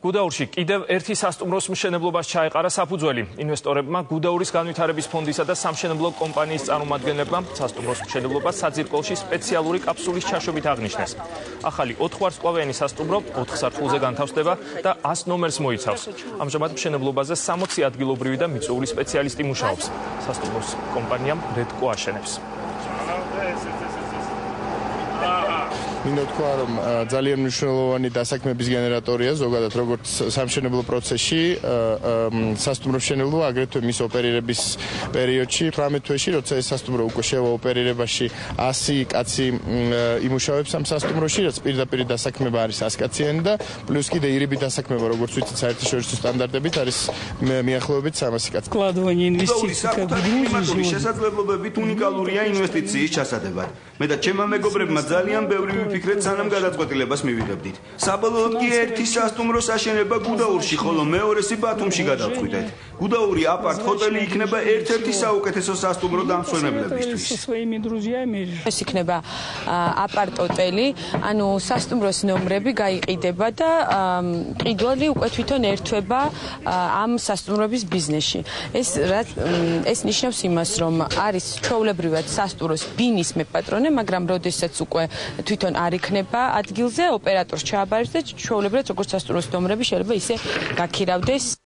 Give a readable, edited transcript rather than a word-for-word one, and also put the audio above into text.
გუდაურში კიდევ ერთი სასტუმროს მშენებლობას ჩაეყარა საფუძველი. ინვესტორებმა გუდაურის განვითარების ფონდისა და სამშენებლო კომპანიის წარმომადგენლებმა სასტუმროს მშენებლობას საძირკველში სპეციალური კაფსულის ჩაშობით აღნიშნეს. ახალი 4 ვარსკვლავიანი სასტუმრო 4 სართულზე განთავსდება და 100 ნომერს მოიცავს. ამჟამად მშენებლობაზე 60 ადგილობრივი და მიწვეული სპეციალისტი მუშაობს. სასტუმროს კომპანიამ რედკო აშენებს. მინდა თქვა, რომ ძალიან მნიშვნელოვანი დასაქმების გენერატორია ზოგადად როგორც სამშენებლო პროცესში, სასტუმრო მშენებლობა აგრეთვე მის ოპერირების პერიოდში, 18 თვეში, როცა ეს სასტუმრო უკვე შევა ოპერირებაში 100 კაცი იმუშავებს ამ სასტუმროში, რაც პირდაპირ დასაქმება არის 100 კაციანი და პლუს კიდე ირიბი დასაქმება, როგორც ვიცით, საერთაშორისო სტანდარტებით არის მიახლოებით 300 კაცი. Вкладывание инвестиций კლიმატური შესაძლებლობებით უნიკალურია ინვესტიციის ჩასადებად. მე და ჩემმა მეგობრებმა ძალიან ბევრი ვიფიქრეთ, სანამ გადაწყვეტილებას მივიღებდით. საბოლოოდ კი ერთი სასტუმროს აშენება გუდაურში, ხოლო მეორესი ბათუმში გადავწყვიტეთ. გუდაური აპარტ ჰოტელი იქნება ერთ-ერთი საუკეთესო სასტუმრო დამსვენებლებისთვის. ეს იქნება აპარტ ჰოტელი, ანუ სასტუმროს ნომრები გაიყიდება და ყიდველი უკვე თვითონ ერთვება ამ სასტუმრობის ბიზნესში. ეს ნიშნავს იმას, რომ არის ჩვეულებრივად სასტუმროს ბინის მეპატრონე, მაგრამ როდესაც უკვე თვითონ არ იქნება ადგილზე, ოპერატორს ჩააბარებს და ჩვეულებრივად როგორც სასტუმროს ნომრები შეიძლება ისე გაქირავდეს.